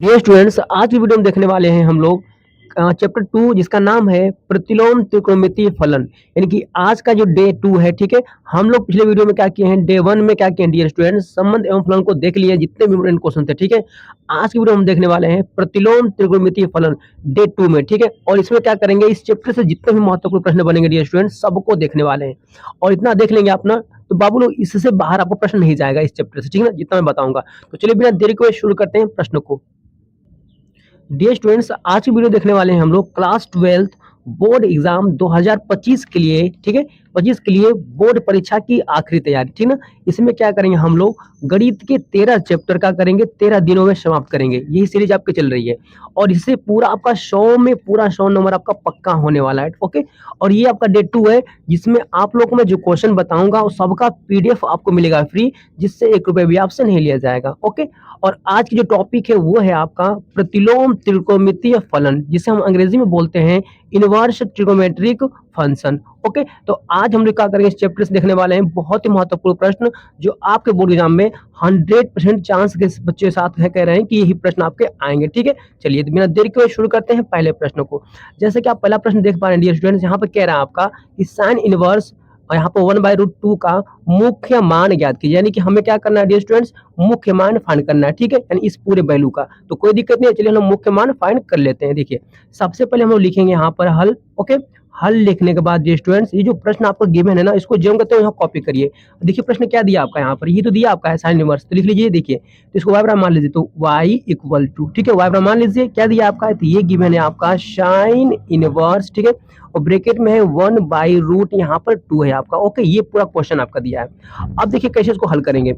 Dear students, आज की video में देखने वाले हैं हम लोग चैप्टर 2 जिसका नाम है प्रतिलोम त्रिकोणमितीय फलन। यानी कि आज का जो डे 2 है, ठीक है। हम लोग पिछले वीडियो में क्या किए हैं, डे 1 में क्या किए हैं डियर स्टूडेंट्स, संबंध एवं फलन को देख लिए जितने भी इंपोर्टेंट क्वेश्चन थे, ठीक है। आज की वीडियो हम देखने वाले हैं प्रतिलोम त्रिकोणमितीय फलन डे 2 में, ठीक है। और इसमें क्या करेंगे, इस चैप्टर से जितने भी महत्वपूर्ण प्रश्न बनेंगे डियर स्टूडेंट्स सबको देखने वाले हैं। और इतना देख लेंगे आप ना, तो बाबू लोग इससे बाहर आपको प्रश्न नहीं जाएगा इस चैप्टर से, ठीक है ना, जितना मैं बताऊंगा। तो चलिए बिना देरी को शुरू करते हैं प्रश्न को। डियर स्टूडेंट्स, आज की वीडियो देखने वाले हैं हम लोग क्लास 12 बोर्ड एग्जाम 2025 के लिए, ठीक है। 25 के लिए बोर्ड परीक्षा की आखिरी तैयारी, ठीक ना। इसमें क्या करेंगे हम लोग, गणित के 13 चैप्टर का करेंगे, 13 दिनों में समाप्त करेंगे। यही सीरीज आपकी चल रही है और इससे पूरा आपका 100 में पूरा 100 नंबर आपका पक्का होने वाला है, ओके। और ये आपका डे 2 है जिसमें आप लोग को मैं जो क्वेश्चन बताऊंगा वो सबका पीडीएफ आपको मिलेगा फ्री, जिससे 1 रुपए भी आपसे नहीं लिया जाएगा, ओके। और आज की जो टॉपिक है वो है आपका प्रतिलोम त्रिकोणमितीय फलन, जिसे हम अंग्रेजी में बोलते हैं इनवर्स ट्रिगोमेट्रिक फंक्शन, ओके। तो आज हम लोग क्या करेंगे, इस चैप्टर से देखने वाले हैं बहुत ही महत्वपूर्ण प्रश्न जो आपके बोर्ड एग्जाम में 100% चांस के बच्चे साथ है, कह रहे हैं कि यही प्रश्न आपके आएंगे, ठीक है। चलिए तो बिना देरी के शुरू करते हैं पहले प्रश्न को। जैसे कि आप पहला प्रश्न देख पा रहे हैं डियर स्टूडेंट्स, यहाँ पर कह रहा है आपका कि साइन इनवर्स और यहाँ पर 1/√2 का मुख्य मान ज्ञात कीजिए। यानी कि हमें क्या करना है डियर स्टूडेंट्स, मुख्य मान फाइंड करना है, ठीक है। यानी इस पूरे वैल्यू का तो कोई दिक्कत नहीं है, चलिए हम मुख्य मान फाइंड कर लेते हैं। देखिए सबसे पहले हम लोग लिखेंगे यहाँ पर हल, ओके। हल लिखने के बाद डियर स्टूडेंट्स, ये जो प्रश्न आपको गिवन है ना, इसको जम करते हुए यहाँ कॉपी करिए। देखिए प्रश्न क्या दिया आपका यहाँ पर, ये तो दिया आपका है साइन इनवर्स, तो लिख लीजिए। देखिए तो इसको y बराबर मान लीजिए, तो y इक्वल टू, ठीक है, y बराबर मान लीजिए। क्या दिया आपका है, तो ये गिवन है आपका साइन इनवर्स, ठीक है। और ब्रैकेट में है 1/√, यहाँ पर 2 है आपका, ओके। ये पूरा क्वेश्चन आपका दिया है। अब देखिए कैसे इसको हल करेंगे,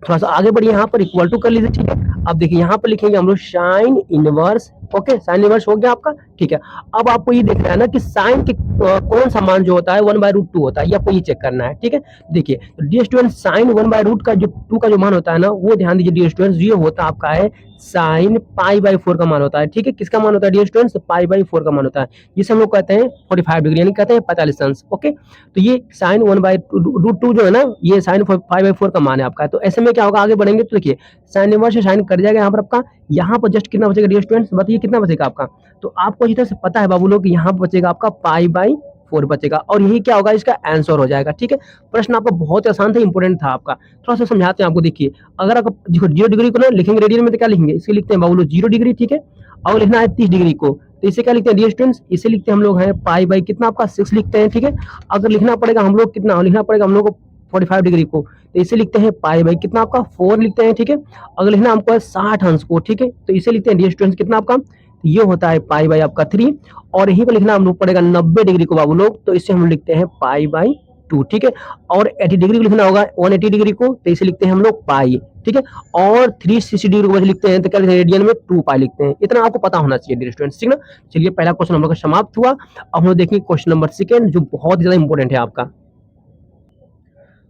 थोड़ा सा आगे बढ़िए, यहाँ पर इक्वल टू कर लीजिए, ठीक है। अब देखिए यहाँ पर लिखेंगे हम लोग sine inverse, okay. Sine inverse हो गया आपका, ठीक है। अब आपको ये देखना है ना कि साइन के कौन सा मान जो होता है 1/√2 होता है, ये आपको ये चेक करना है, ठीक है। देखिए तो डियर स्टूडेंट, साइन 1/√2 का जो 2 का जो मान होता है ना, वो ध्यान दीजिए डियर स्टूडेंट, ये होता है आपका है साइन π/4 का मान होता है, ठीक है। किसका मान होता है डियर स्टूडेंट्स, π/4 का मान होता है, जिसे हम लोग कहते हैं 45 डिग्री, यानी कहते हैं 45 अंश, ओके। तो ये साइन 1/√2 जो है ना, ये साइन π/4 का मान है आपका। तो ऐसे में क्या होगा, आगे बढ़ेंगे तो देखिए साइन इनवर्स से साइन कट जाएगा यहाँ पर आपका, यहाँ पर जस्ट कितना बचेगा डियर स्टूडेंट्स, बताइए कितना बचेगा आपका। तो आपको जितना से पता है बाबू लोग, यहाँ पर बचेगा आपका π/4 बचेगा, और यही क्या होगा, इसका आंसर हो जाएगा, ठीक है। प्रश्न आपका बहुत आसान था, इंपोर्टेंट था आपका। थोड़ा सा समझाते हैं आपको। देखिए अगर आप 0 डिग्री को ना लिखेंगे रेडियन में, तो क्या लिखेंगे, इसे लिखते हैं बाबू लोग 0 डिग्री, ठीक है। और लिखना है 30 डिग्री को, तो इसे क्या लिखते हैं डियर स्टूडेंट्स, इसे लिखते हैं हम लोग है π/ कितना आपका 6 लिखते हैं, ठीक है। अगर लिखना पड़ेगा हम लोग, कितना लिखना पड़ेगा हम लोग को 45 डिग्री को, तो इसे लिखते हैं π/ कितना आपका 4 लिखते हैं, ठीक है। अगर लिखना हमको है 60 अंश को, ठीक है, तो इसे लिखते हैं डियर स्टूडेंट्स कितना आपका, ये होता है π/ आपका 3। और यहीं पर लिखना हम लोग पड़ेगा 90 डिग्री को बाबू लोग, तो इसे हम लिखते हैं π/2, ठीक है। और 80 डिग्री को लिखना होगा 180 डिग्री को, तो इसे लिखते हैं हम लोग पाई, ठीक है। और 360 डिग्री को लिखते हैं, तो क्या लिखते हैं, रेडियन में 2 पाई लिखते हैं। इतना आपको पता होना चाहिए डियर स्टूडेंट्स, ठीक ना। चलिए पहला क्वेश्चन हम लोग का समाप्त हुआ। अब हम लोग देखेंगे क्वेश्चन नंबर 2 जो बहुत ज्यादा इंपॉर्टेंट है आपका।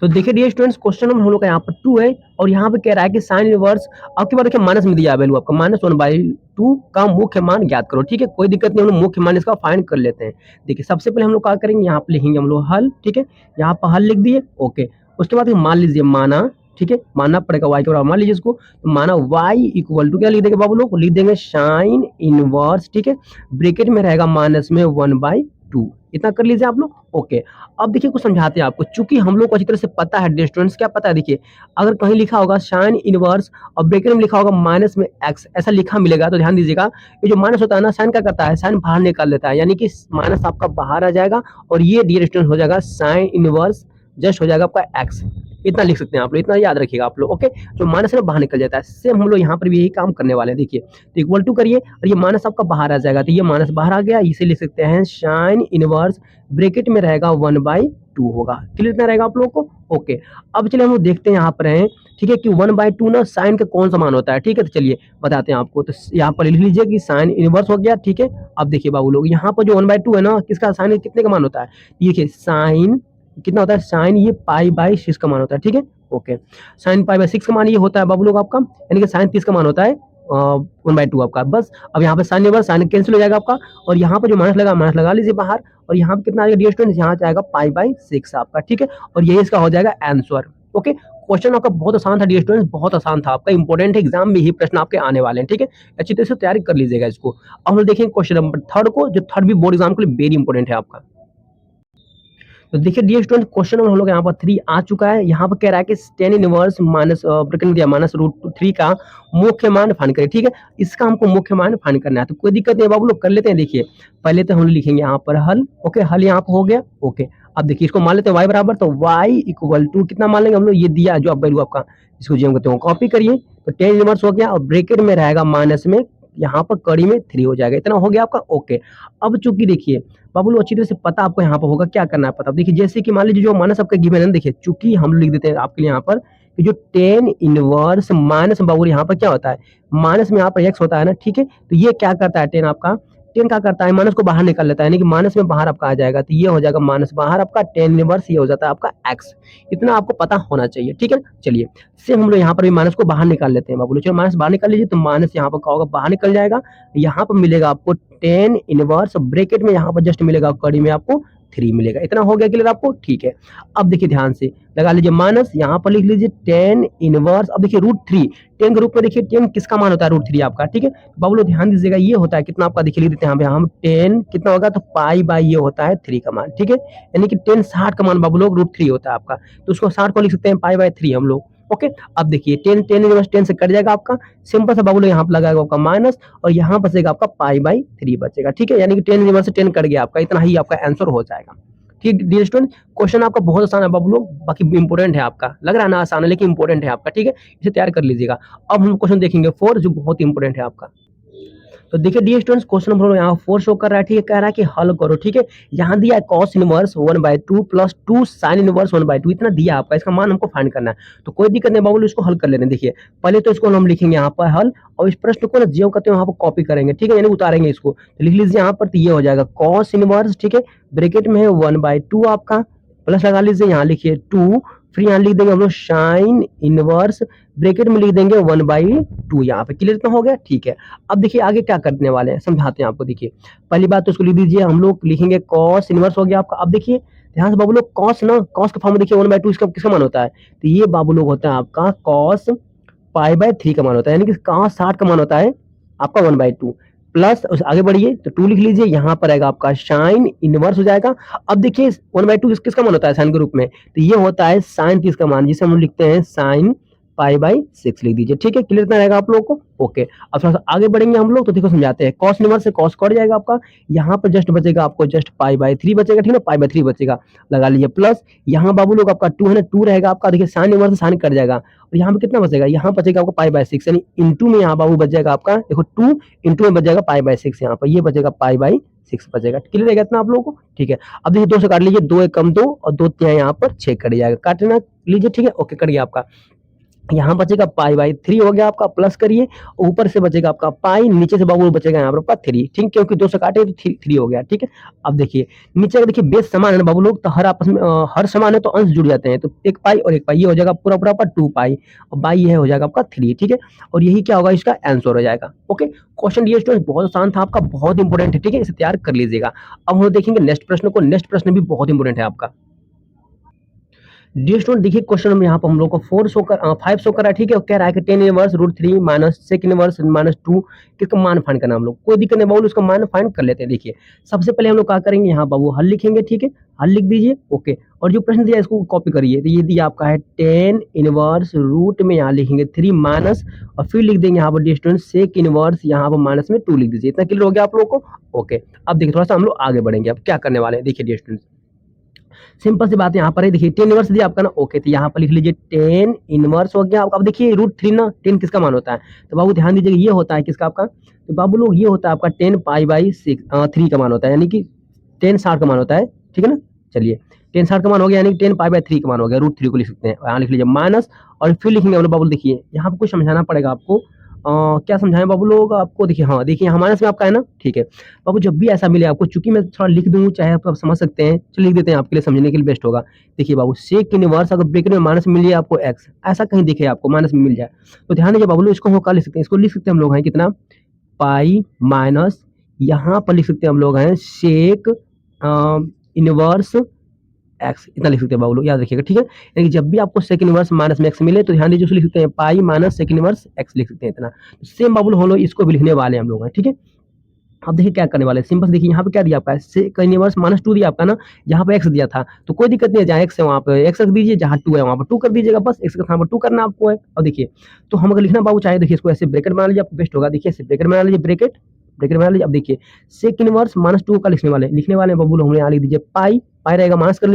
तो देखिए डियर स्टूडेंट्स, क्वेश्चन नंबर हम लोग का यहाँ पर 2 है और यहाँ पे कह रहा है कि साइन इनवर्स, आपके बाद देखिए माइनस में दिया वैल्यू आपका -1/2 का मुख्य मान ज्ञात करो, ठीक है। कोई दिक्कत नहीं, हम लोग मुख्य मान इसका फाइंड कर लेते हैं। देखिए सबसे पहले हम लोग क्या करेंगे, यहाँ पे लिखेंगे हम लोग हल, ठीक है। यहाँ पर हल लिख दिए, ओके। उसके बाद मान लीजिए माना, ठीक है, मानना पड़ेगा y के बराबर, मान लीजिए इसको, तो माना y इक्वल टू क्या लिख देंगे बाबू लोग, लिख देंगे साइन इनवर्स, ठीक है। ब्रैकेट में रहेगा माइनस में 1/2, इतना कर लीजिए आप लोग, ओके। अब देखिए कुछ समझाते हैं आपको, चूंकि हम लोग को अच्छी तरह से पता है डियर स्टूडेंट्स, क्या पता है, देखिए अगर कहीं लिखा होगा साइन इनवर्स और ब्रैकेट में लिखा होगा माइनस में x, ऐसा लिखा मिलेगा, तो ध्यान दीजिएगा ये जो माइनस होता है ना, साइन क्या करता है, साइन बाहर निकाल देता है, यानी कि माइनस आपका बाहर आ जाएगा और ये डियर स्टूडेंट्स हो जाएगा साइन इनवर्स, जस्ट हो जाएगा आपका x। इतना लिख सकते हैं आप लोग, इतना याद रखिएगा आप लोग, ओके। जो माइनस है बाहर निकल जाता है, सेम हम लोग यहाँ पर भी यही काम करने वाले हैं। देखिए तो इक्वल टू करिए और ये माइनस आपका बाहर आ जाएगा, तो ये माइनस बाहर आ गया, इसे लिख सकते हैं साइन इनवर्स, ब्रैकेट में रहेगा 1/2 होगा। क्लियर इतना रहेगा आप लोग को, ओके। अब चलिए हम लोग देखते हैं यहाँ पर हैं, ठीक है, कि 1/2 ना साइन का कौन सा मान होता है, ठीक है। तो चलिए बताते हैं आपको। तो यहाँ पर लिख लीजिए कि साइन इनवर्स हो गया, ठीक है। अब देखिए बाबू लोग, यहाँ पर जो 1/2 है ना, किसका साइन कितने का मान होता है, देखिए साइन कितना होता है, साइन ये π/6 का मान होता है, ठीक है, ओके। साइन π/6 का मान ये होता है बाबू लोग आपका, यानी कि साइन 30 का मान होता है 1/2 आपका। बस अब यहाँ पे साइन इनवर्स, साइन कैंसिल हो जाएगा आपका, और यहाँ पर जो माइनस लगा, माइनस लगा लीजिए बाहर, और यहाँ पे कितना आएगा डियर स्टूडेंट्स, यहाँ आएगा π/6 आपका, ठीक है। और यही इसका हो जाएगा आंसर, ओके। क्वेश्चन आपका बहुत आसान था डियर स्टूडेंट्स, बहुत आसान था आपका, इंपॉर्टेंट है, एग्जाम में ही प्रश्न आपके आने वाले हैं, ठीक है। अच्छी तरह से तैयारी कर लीजिएगा इसको। अब हम लोग देखेंगे क्वेश्चन नंबर थर्ड को, जो थर्ड भी बोर्ड एग्जाम के लिए वेरी इंपॉर्टेंट है आपका। तो देखिए डियर स्टूडेंट, क्वेश्चन नंबर हम लोग यहाँ पर 3 आ चुका है। यहाँ पर कह रहा है कि tan इनवर्स माइनस ब्रैकेट दिया माइनस √3 का मुख्य मान फाइंड करें, ठीक है। इसका हमको मुख्य मान फाइंड करना है, तो कोई दिक्कत नहीं बाबू लोग, कर लेते हैं। देखिए पहले तो हम लिखेंगे यहाँ पर हल, ओके, हल यहाँ पर हो गया, ओके। अब देखिए इसको मान लेते हैं y बराबर, तो y इक्वल टू कितना मान लेंगे हम लोग, ये दिया जो अब वैल्यू आपका, इसको जो हम कहते हैं कॉपी करिए, तो tan इनवर्स हो गया और ब्रैकेट में रहेगा माइनस में, यहाँ पर कड़ी में 3 हो जाएगा, इतना हो गया आपका, ओके। अब चूंकि देखिए बाबू लोग अच्छी तरह से पता आपको यहाँ पर होगा क्या करना है पता। देखिए जैसे कि मान लीजिए जो माइनस आपका गिवन है ना, देखिए चूंकि हम लिख देते हैं आपके लिए यहाँ पर कि जो tan इनवर्स माइनस बाबू यहाँ पर क्या होता है, माइनस में यहाँ पर x होता है ना, ठीक है। तो ये क्या करता है, tan आपका, tan क्या करता है, माइनस को बाहर निकाल लेता है, यानी कि माइनस में बाहर आपका आ जाएगा, तो ये हो जाएगा माइनस बाहर आपका tan इनवर्स, ये हो जाता है आपका x। इतना आपको पता होना चाहिए, ठीक है। चलिए सेम हम लोग यहाँ पर भी माइनस को बाहर निकाल लेते हैं बाबू लोग, चलो माइनस बाहर निकाल लीजिए, तो माइनस यहाँ पर क्या होगा, बाहर निकल जाएगा। यहाँ पर मिलेगा आपको tan इनवर्स, ब्रैकेट में यहाँ पर जस्ट मिलेगा कड़ी में आपको 3 मिलेगा, इतना हो गया क्लियर आपको, ठीक है। अब देखिए ध्यान से लगा लीजिए माइनस, यहाँ पर लिख लीजिए tan इनवर्स। अब देखिए √3, tan के रूप में देखिए tan किसका मान होता है, √3 आपका, ठीक है। बाबू लोग ध्यान दीजिएगा, ये होता है कितना आपका, देखिए लिख देते हैं यहाँ पे हम, tan कितना होगा, तो पाई बाई ये होता है 3 का मान, ठीक है। यानी कि tan 60 का मान बाबू लोग √3 होता है आपका, तो उसको 60 को लिख सकते हैं पाई बाई 3 हम लोग, ओके। अब देखिए tan इनवर्स 10 से कट जाएगा आपका, सिंपल सा बाबू लोग यहाँ पर लगाएगा आपका माइनस, और यहाँ बचेगा आपका पाई बाई 3 बचेगा, ठीक है। यानी कि tan इनवर्स से 10 कट गया आपका, इतना ही आपका आंसर हो जाएगा, ठीक डियर स्टूडेंट। क्वेश्चन आपका बहुत आसान है बाबू लोग, बाकी इंपॉर्टेंट है आपका, लग रहा है ना आसान है लेकिन इंपॉर्टेंट है आपका, ठीक है। इसे तैयार कर लीजिएगा। अब हम क्वेश्चन देखेंगे 4, जो बहुत इंपॉर्टेंट है आपका। तो देखिए डियर स्टूडेंट्स, क्वेश्चन नंबर यहाँ 4 शो कर रहा है, ठीक है। कह रहा है कि हल करो, ठीक है। यहाँ दिया है cos inverse 1/2 plus 2 sin inverse 1/2, इतना दिया आपका, इसका मान हमको फाइंड करना है। तो कोई दिक्कत नहीं बाबू, इसको हल कर लेते हैं। देखिए पहले तो इसको हम लिखेंगे यहाँ पर हल, और इस प्रश्न को ना जो कहते हैं यहाँ पर कॉपी करेंगे, ठीक है, यानी उतारेंगे इसको, तो लिख लीजिए यहाँ पर, तो ये हो जाएगा cos इनवर्स, ठीक है, ब्रैकेट में है 1/2 आपका, प्लस लगा लीजिए, यहाँ लिखिए 2, फिर यहाँ लिख देंगे हम लोग साइन इनवर्स, ब्रैकेट में लिख देंगे 1/2, यहाँ पे क्लियर इतना हो गया, ठीक है। अब देखिए आगे क्या करने वाले हैं, समझाते हैं आपको। देखिए पहली बात तो इसको लिख दीजिए, हम लोग लिखेंगे cos इनवर्स हो गया आपका। अब देखिए ध्यान से बाबू लोग, cos ना, cos का फॉर्म देखिए 1/2, इसका किसका मान होता है, तो ये बाबू लोग होता है आपका cos पाई/3 का मान होता है, यानी कि cos 60 का मान होता है आपका 1/2, प्लस उस आगे बढ़िए तो 2 लिख लीजिए, यहाँ पर आएगा आपका साइन इनवर्स हो जाएगा। अब देखिए 1/2 किसका मान होता है साइन के रूप में, तो ये होता है साइन 30 का मान, जिसे हम लोग लिखते हैं साइन पाई/6 लिख दीजिए, ठीक है। क्लियर इतना रहेगा आप लोगों को, ओके। अब थोड़ा सा आगे बढ़ेंगे हम लोग, तो देखो समझाते हैं। cos इनवर्स से cos कट जाएगा आपका, यहाँ पर जस्ट बचेगा आपको जस्ट पाई/3 बचेगा, ठीक है ना, पाई/3 बचेगा, लगा लीजिए, प्लस यहाँ बाबू लोग आपका 2 है ना, 2 रहेगा आपका। देखिए साइन इनवर्स से साइन कट जाएगा, और यहाँ पे कितना बचेगा, यहाँ बचेगा आपको पाई/6, यानी इंटू में यहाँ बाबू बच जाएगा आपका, देखो 2 इंटू में बच जाएगा पाई/6, यहाँ पर ये बचेगा पाई/6 बचेगा, क्लियर रहेगा इतना आप लोगों को, ठीक है। अब देखिए 2 से काट लीजिए, 2 1 कम 2 और 2 3 यहाँ पर 6 कट जाएगा, काटना लीजिए, ठीक है, ओके, कट गया आपका। यहाँ बचेगा पाई/3 हो गया आपका, प्लस करिए, ऊपर से बचेगा आपका पाई, नीचे से बाबू बचेगा यहाँ पर आपका 3, ठीक, क्योंकि 2 से काटे तो 3 हो गया, ठीक है। अब देखिए नीचे का देखिए बेस समान है ना बाबू लोग, तो हर आपस में हर समान है तो अंश जुड़ जाते हैं, तो 1 पाई और 1 पाई, ये हो जाएगा पूरा पूरा आपका 2 पाई, और बाई ये हो जाएगा आपका 3, ठीक है। और यही क्या होगा, इसका आंसर हो जाएगा, ओके। क्वेश्चन डियर स्टूडेंट्स बहुत आसान था आपका, बहुत इंपॉर्टेंट है, ठीक है, इसे तैयार कर लीजिएगा। अब हम देखेंगे नेक्स्ट प्रश्न को, नेक्स्ट प्रश्न भी बहुत इंपॉर्टेंट है आपका। डियर स्टूडेंट देखिए क्वेश्चन में यहाँ पर हम लोग को 5 शो कर रहा है, ठीक है। कह रहा है कि tan inverse √3 minus sec inverse -2 किसका मान फाइंड करना हम लोग, कोई दिक्कत नहीं बाबू, उसका मान फाइंड कर लेते हैं। देखिए सबसे पहले हम लोग क्या करेंगे, यहाँ बाबू हल लिखेंगे, ठीक है, हल लिख दीजिए, ओके। और जो प्रश्न दिया है इसको कॉपी करिए, तो ये दिया आपका है tan इनवर्स रूट में यहाँ लिखेंगे 3 माइनस, और फिर लिख देंगे यहाँ पर डियर स्टूडेंट sec इनवर्स, यहाँ पर माइनस में 2 लिख दीजिए, इतना क्लियर हो गया आप लोगों को, ओके। अब देखिए थोड़ा सा हम लोग आगे बढ़ेंगे, अब क्या करने वाले हैं, देखिए डियर स्टूडेंट सिंपल सी बात यहाँ पर है। देखिए tan इनवर्स दिया आपका ना, ओके, तो यहाँ पर लिख लीजिए tan इनवर्स हो गया आपका। अब देखिए √3 ना, tan किसका मान होता है, तो बाबू ध्यान दीजिएगा, ये होता है किसका आपका, तो बाबू लोग ये होता है आपका tan पाई/3 का मान होता है, यानी कि tan 60 का मान होता है, ठीक है ना। चलिए tan 60 का मान हो गया, यानी कि tan पाई/3 का मान हो गया, √3 को लिख सकते हैं, यहाँ लिख लीजिए माइनस, और फिर लिखेंगे हम लोग बाबू, देखिए यहाँ पर कुछ समझाना पड़ेगा आपको, क्या समझाएं बाबू लोग आपको, देखिए हाँ देखिए हमारे में आपका है ना, ठीक है बाबू, जब भी ऐसा मिले आपको, चूंकि मैं थोड़ा लिख दूं चाहे आप समझ सकते हैं, चलिए लिख देते हैं आपके लिए समझने के लिए बेस्ट होगा। देखिए बाबू sec इनवर्स अगर ब्रैकेट में माइनस मिल जाए आपको x, ऐसा कहीं दिखे आपको माइनस में मिल जाए, तो ध्यान दीजिए बाबू लोग, इसको हम क्या लिख सकते हैं, इसको लिख सकते हैं हम लोग हैं कितना, पाई माइनस, यहाँ पर लिख सकते हैं हम लोग हैं sec इनवर्स एक्स, इतना लिख सकते हैं बाबू लोग, याद रखिएगा, ठीक है। यानी कि जब भी आपको सेकंड इनवर्स माइनस में एक्स मिले तो ध्यान दीजिए उसको लिख सकते हैं pi minus second inverse x लिख सकते हैं इतना। तो सेम बाबू लोग हम लोग इसको भी लिखने वाले हैं हम लोग, ठीक है। अब देखिए क्या करने वाले हैं, सिंपल देखिए यहाँ पे क्या दिया आपका है, सेकंड इनवर्स माइनस 2 दिया आपका ना, यहाँ पे एक्स दिया था तो कोई दिक्कत नहीं है, जहाँ एक्स है वहाँ पे एक्स रख दीजिए, जहाँ 2 है वहाँ पर 2 कर दीजिएगा, बस एक्स का स्थान पर 2 करना आपको है। अब देखिए तो हम अगर लिखना बाबू चाहे देखिए इसको ऐसे ब्रैकेट बना लीजिए, आपको बेस्ट होगा, देखिए ऐसे ब्रैकेट बना लीजिए, ब्रैकेट ब्रैकेट बना लीजिए। अब देखिए सेकंड इनवर्स माइनस 2 का लिखने वाले हैं बाबू लोग, हमने यहाँ लिख दीजिए पाई, पाई रहेगा माइनस कर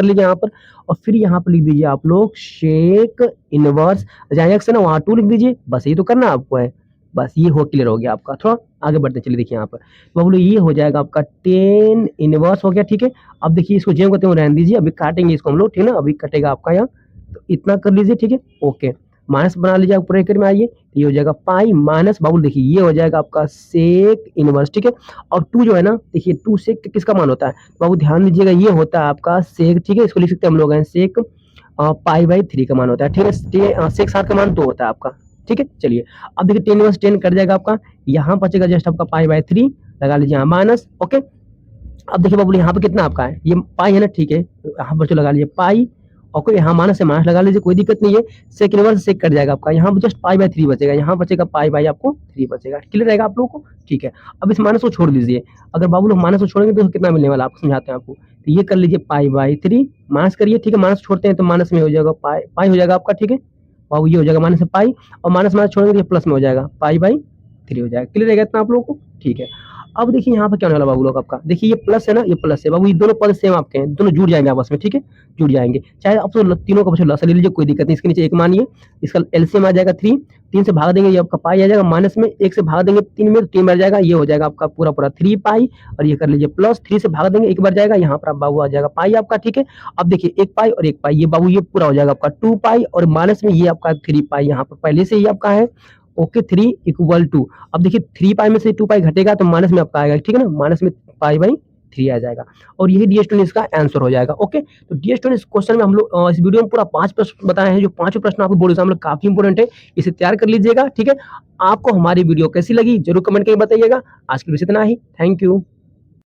लीजिए यहाँ पर, और फिर यहाँ पर लिख दीजिए आप लोग शेक इनवर्स, जहाँ एक्स है ना वहाँ 2 लिख दीजिए, बस ये तो करना आपको है, बस ये हो क्लियर हो गया आपका। थोड़ा आगे बढ़ते चलिए, देखिए यहाँ पर तो बाबू ये हो जाएगा आपका 10 इनवर्स हो गया, ठीक है। अब देखिए इसको जेम करते हुए रहने दीजिए, अभी काटेंगे इसको हम लोग, ठीक है ना, अभी कटेगा आपका यहाँ, तो इतना कर लीजिए, ठीक है, ओके। माइनस बना लीजिए, ब्रैकेट में आइए, ये हो जाएगा पाई माइनस बाबू देखिए ये हो जाएगा आपका सेक इनवर्स, ठीक है। और 2 जो है ना देखिए 2 सेक किसका मान होता है बाबू, ध्यान दीजिएगा ये होता है आपका सेक, ठीक है, इसको लिख सकते हैं हम लोग हैं सेक पाई बाई 3 का मान होता है, ठीक है। सेक 7 का मान 2 होता है आपका, ठीक है। चलिए अब देखिए 10 इनवर्स 10 कट जाएगा आपका, यहाँ बचेगा जस्ट आपका पाई बाई 3, लगा लीजिए यहाँ माइनस, ओके। अब देखिए बाबू यहाँ पे कितना आपका है, ये पाई है ना, ठीक है, यहाँ पर लगा लीजिए पाई, ओके, यहाँ माइनस है माइनस लगा लीजिए, कोई दिक्कत नहीं है, सेक इनवर्स सेक कट जाएगा आपका, यहाँ जस्ट पाई बाई 3 बचेगा, यहाँ बचेगा पाई बाई आपको 3 बचेगा, क्लियर रहेगा आप लोगों को, ठीक है। अब इस माइनस को छोड़ दीजिए, अगर बाबू लोग माइनस को छोड़ेंगे तो कितना मिलने वाला आपको समझाते हैं आपको, तो ये कर लीजिए पाई बाई 3 माइनस करिए, ठीक है, माइनस छोड़ते हैं तो माइनस में हो जाएगा पाई पाई हो जाएगा आपका, ठीक है बाबू, ये हो जाएगा माइनस से पाई, और माइनस माइनस छोड़ेंगे तो ये प्लस में हो जाएगा पाई बाई 3 हो जाएगा, क्लियर रहेगा इतना आप लोगों को, ठीक है। अब देखिए यहाँ पर क्या होने वाला बाबू लोग आपका, देखिए ये प्लस है ना, ये प्लस है बाबू, ये दोनों पद सेम आपके हैं, दोनों जुड़ जाएंगे आपस में, ठीक है, जुड़ जाएंगे, चाहे आप तो तीनों का बच्चा लसा ले लीजिए, कोई दिक्कत नहीं, इसके नीचे एक मानिए, इसका एलसीएम आ जाएगा 3, 3 से भाग देंगे ये आपका पाई आ जाएगा, माइनस में 1 से भाग देंगे 3 में तो 3 बार जाएगा, ये हो जाएगा आपका पूरा पूरा 3 पाई, और ये कर लीजिए प्लस 3 से भाग देंगे 1 बार जाएगा, यहाँ पर आप बाबू आ जाएगा पाई आपका, ठीक है। अब देखिए 1 पाई और 1 पाई, ये बाबू ये पूरा हो जाएगा आपका 2 पाई, और माइनस में ये आपका 3 पाई, यहाँ पर पहले से ही आपका है, ओके 3 इक्वल टू, अब देखिए 3 पाई में से 2 पाई घटेगा तो माइनस में आपका आएगा, ठीक है ना, माइनस में पाई बाई 3 आ जाएगा, और यही डी स्टूडेंट इसका आंसर हो जाएगा, ओके। तो डी स्टूडेंट इस क्वेश्चन में हम लोग इस वीडियो में पूरा 5 प्रश्न बताए हैं, जो 5 प्रश्न आपको बोर्ड एग्जाम में काफी इंपॉर्टेंट है, इसे तैयार कर लीजिएगा, ठीक है। आपको हमारी वीडियो कैसी लगी जरूर कमेंट करके बताइएगा। आज के लिए इतना ही, थैंक यू।